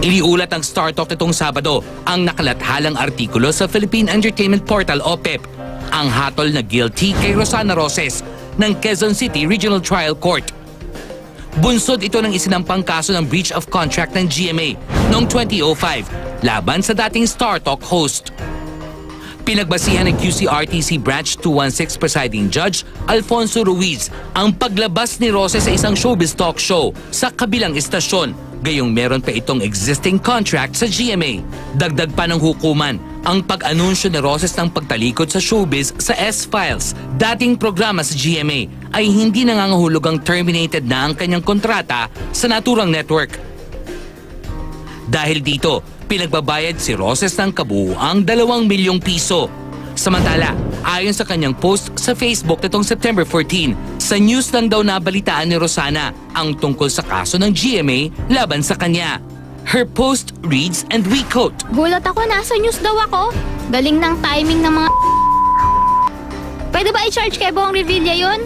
Iniulat ng Star Talk nitong Sabado ang nakalathalang artikulo sa Philippine Entertainment Portal o PEP, ang hatol na guilty kay Rosana Roses ng Quezon City Regional Trial Court. Bunsod ito ng isinampang kaso ng breach of contract ng GMA noong 2005 laban sa dating Star Talk host. Pinagbasihan ng QCRTC Branch 216 Presiding Judge Alfonso Ruiz ang paglabas ni Roses sa isang showbiz talk show sa kabilang istasyon, gayong meron pa itong existing contract sa GMA. Dagdag pa ng hukuman ang pag-anunsyo ni Roses ng pagtalikod sa showbiz sa S-Files, dating programa sa GMA, ay hindi nangangahulugang terminated na ang kanyang kontrata sa naturang network. Dahil dito, pinagbabayad si Roses ng kabuuang 2 milyong piso. Samantala, ayon sa kanyang post sa Facebook nitong September 14, sa news lang daw nabalitaan ni Rosana ang tungkol sa kaso ng GMA laban sa kanya. Her post reads, and we quote, Gulat ako, nasa news daw ako. Galing ng timing ng mga... Pwede ba i-charge kay Bong Revilla yun?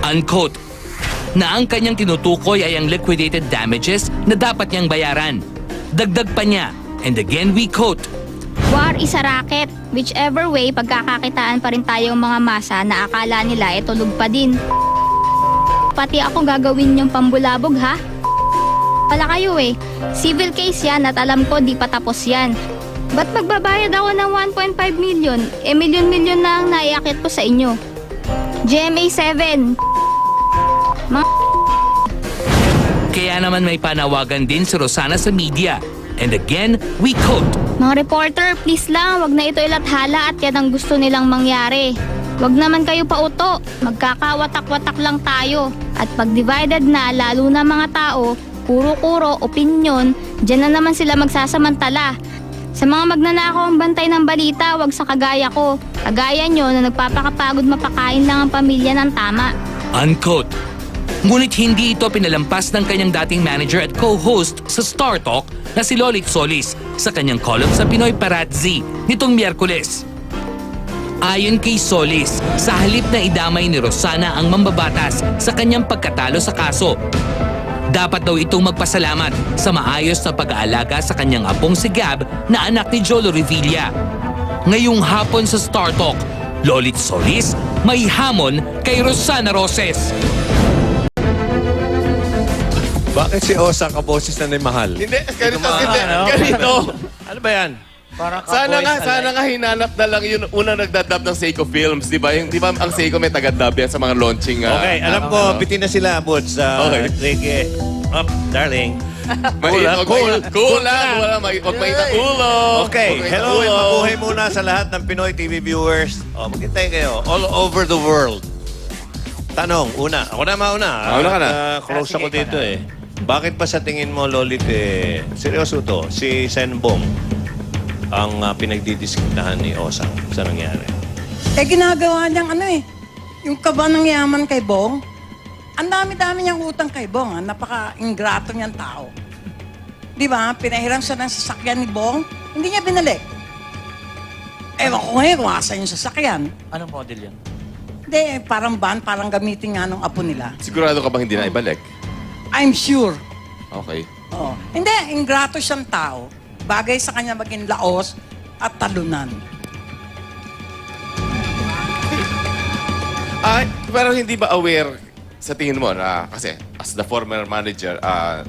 unquote, na ang kanyang tinutukoy ay ang liquidated damages na dapat niyang bayaran. Dagdag pa niya, and again we quote, War is a racket. Whichever way, pagkakakitaan pa rin tayong mga masa na akala nila tulog pa din. Pati ako gagawin yung pambulabog, ha? Pala kayo Civil case yan at alam ko di pa tapos yan. Ba't magbabayad ako ng 1.5 million? Milyon-milyon na ang naiakit ko sa inyo. GMA 7. Kaya naman may panawagan din si Rosana sa media. And again, we quote, Mga reporter, please lang, wag na ito ilathala at yan ang gusto nilang mangyari. Wag naman kayo pauto, magkakawatak-watak lang tayo. At pag divided na, lalo na mga tao, kuro-kuro, opinyon, dyan na naman sila magsasamantala. Sa mga magnanakaw ang bantay ng balita, wag sa kagaya ko. Kagaya nyo na nagpapakapagod mapakain lang ang pamilya ng tama. Unquote. Ngunit hindi ito pinalampas ng kanyang dating manager at co-host sa Star Talk na si Lolit Solis sa kanyang column sa Pinoy Parazzi nitong Miyerkules. Ayon kay Solis, sa halip na idamay ni Rosana ang mambabatas sa kanyang pagkatalo sa kaso, dapat daw itong magpasalamat sa maayos na pag-aalaga sa kanyang apong si Gab na anak ni Jolo Revilla. Ngayong hapon sa Star Talk, Lolit Solis may hamon kay Rosana Roses. Bakit si Osa kaboses na ni Mahal? Hindi, ganito. Ano ba yan? Sana nga hinanap na lang yun unang nagdadab ng Seiko Films, di ba? Di ba ang Seiko may tagadab yan sa mga launching? Okay, alam ko, bitin na sila, Boots. Okay. Sige. Up, darling. Cool lang. Huwag mainit ulo. Okay, hello. Mabuhay muna sa lahat ng Pinoy TV viewers. Maghintay kayo. All over the world. Tanong, una. Ako na mauna. Mauna ka na. Close ako dito Bakit pa sa tingin mo, Lolit, seryoso to, si Sen Bong ang pinagdidiskitahan ni Osang sa nangyari? Ginagawa niyang yung kaba ng yaman kay Bong. Ang dami-dami niyang utang kay Bong. Napaka-ingrato niyang tao. Di ba? Pinahiram siya ng sasakyan ni Bong. Hindi niya binalik. Ewan ko ngayon kung asa yung sasakyan. Anong model yan? Hindi, parang van, parang gamitin nga nung apo nila. Sigurado ka bang hindi na ibalik? I'm sure. Okay. Oo. Hindi, ingrato siyang tao. Bagay sa kanya maging laos at talunan. Pero hindi ba aware sa tingin mo na, kasi as the former manager,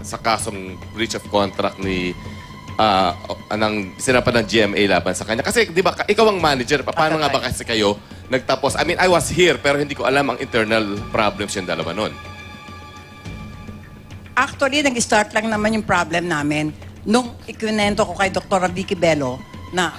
sa kasong breach of contract ni sinapan ng GMA laban sa kanya. Kasi di ba, ikaw ang manager, paano nga ba kasi kayo nagtapos? I mean, I was here, pero hindi ko alam ang internal problems yung dalawa nun. Actually, nag-start lang naman yung problem namin nung ikwinento ko kay Dr. Vicky Bello na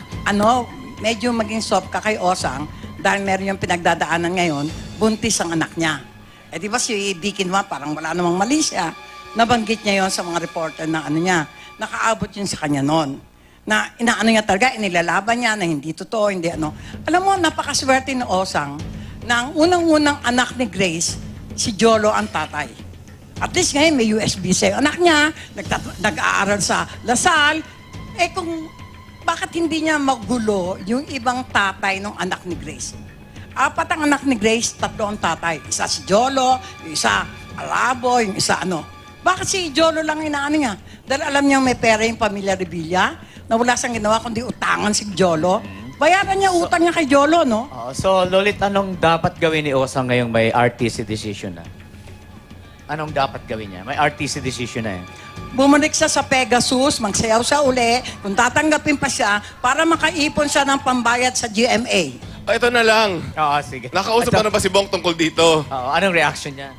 medyo maging soft ka kay Osang dahil meron yung pinagdadaanan ngayon, buntis ang anak niya. Di ba si Vicky naman parang wala namang mali siya. Nabanggit niya yon sa mga reporter na niya. Nakaabot yun sa kanya noon. Na inaano niya talaga, inilalaban niya na hindi totoo, hindi Alam mo, napakaswerte ni Osang na ang unang-unang anak ni Grace, si Jolo ang tatay. At least ngayon may USB sa anak niya, nag-aaral sa Lasal. Bakit hindi niya magulo yung ibang tatay ng anak ni Grace? 4 ang anak ni Grace, 3 ang tatay. Isa si Jolo, yung isa Alabo, yung isa Bakit si Jolo lang inaano niya? Dahil alam niyang may pera yung pamilya Revilla, na wala siyang ginawa kundi utangan si Jolo. Bayaran niya utang niya kay Jolo, no? So, Lolit, anong dapat gawin ni Osang ngayong may RTC decision na? Anong dapat gawin niya? May RTC decision na eh. Bumalik siya sa Pegasus, magsayaw siya uli, kung tatanggapin pa siya, para makaipon siya ng pambayad sa GMA. O, ito na lang. Oo, sige. Nakausap na ba si Bong tungkol dito? Oo, anong reaction niya?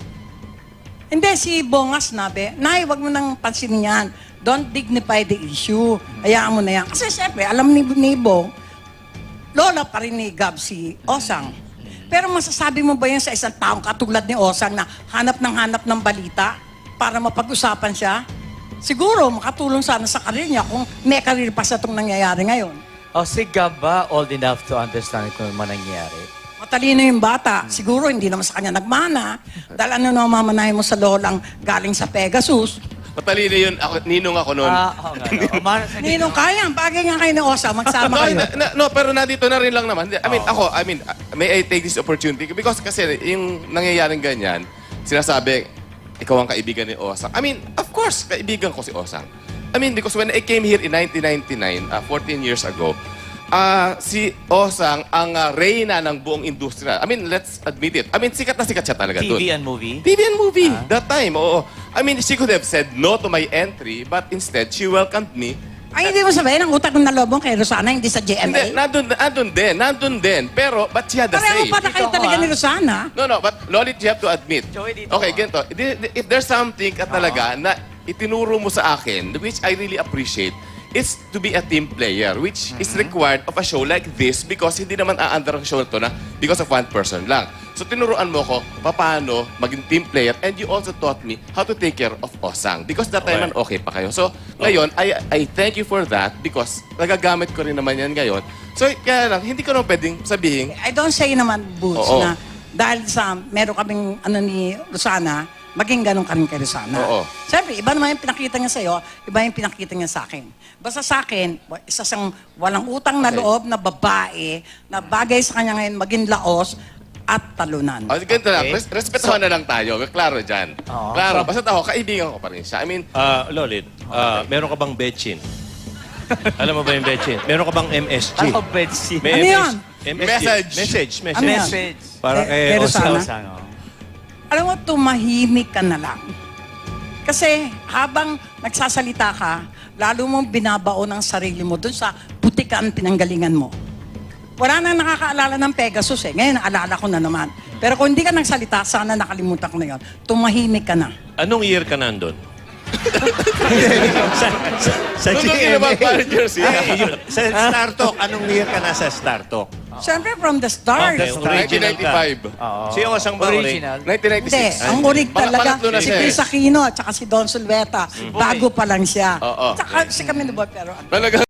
Hindi, si Bongas nabe, Nay, wag mo nang pansinin yan. Don't dignify the issue. Hayaan mo na yan. Kasi siyempre, alam ni Bong, lola pa rin ni Gab si Osang. Pero masasabi mo ba yan sa isang taong katulad ni Osang na hanap ng balita para mapag-usapan siya? Siguro, makatulong sana sa karir niya kung may karir pa sa itong nangyayari ngayon. O, si Gab ba old enough to understand kung ano nangyayari? Matalino yung bata. Siguro, hindi naman sa kanya nagmana. Dahil ano na mamanahin mo sa lolang galing sa Pegasus. Matalino yun. Ninong ako noon. Oo nga. No. Umano sa Ninong kaya, bagay nga kayo ni Osang, magsama kayo. No, pero nandito na rin lang naman. I mean, may I take this opportunity? Because kasi yung nangyayaring ganyan, sinasabi, ikaw ang kaibigan ni Osang. I mean, of course, kaibigan ko si Osang. I mean, because when I came here in 1999, 14 years ago, si Osang ang reyna ng buong industriya. I mean, let's admit it. I mean, sikat na sikat siya talaga doon. TV and movie? TV and movie. That time, oo. I mean, she could have said no to my entry, but instead, she welcomed me. Ay, hindi mo sabihin, ang utak ng nalobong kay Rosana, hindi sa Hindi, GMA. nandun din. Pero, but she had the Pareho say. pa na kayo talaga ni Rosana. No, but Lolit, you have to admit. Joey, dito Okay, ka. ganito. If there's something ka talaga na itinuro mo sa akin, which I really appreciate, is to be a team player, which is required of a show like this because hindi naman aandar ang show na to na because of one person lang. So tinuruan mo ko paano maging team player and you also taught me how to take care of Osang because that time man okay pa kayo. So ngayon, I thank you for that because nagagamit ko rin naman yan ngayon. So kaya lang, hindi ko naman pwedeng sabihin, I don't say naman, Boots, Oo. na dahil sa meron kaming ni Rosana, maging ganun ka rin kay Rosana. Oo. Siyempre, iba naman yung pinakita niya sa'yo, iba yung pinakita niya sa akin. Basta sa akin, isa siyang walang utang na loob na babae na bagay sa kanya ngayon maging laos at talunan. ganito lang, Okay. respetuhan na lang tayo. Klaro dyan. Oo. Klaro. Basta ako, kaibigan ko pa rin siya. I mean, Lolit, meron ka bang betchin? Alam mo ba yung betchin? Meron ka bang MSG? Ano bedsheet? May Ano MS yun? Message. Ano yan? Message. Para Kay kay Rosana? Osang. Osang, oh. Alam mo, tumahimik ka na lang. Kasi habang nagsasalita ka, lalo mong binabaon ang sarili mo dun sa putikan pinanggalingan mo. Wala nang nakakaalala ng Pegasus eh. Ngayon, naalala ko na naman. Pero kung hindi ka nagsalita, sana nakalimutan ko na yun. Tumahimik ka na. Anong year ka nandun? sa Nung ginawa managers, Sa StarTalk, anong year ka na sa StarTalk? Siyempre, from the start. Okay, original ka. 1995. Oo. Si Osang ba Original. 1996. Hindi, ang urig talaga, Pangatlo na si siya eh. Chris Aquino at saka si Don Sulveta. Bago pa lang siya. Oo. Tsaka si Camilo Boy, pero Talagang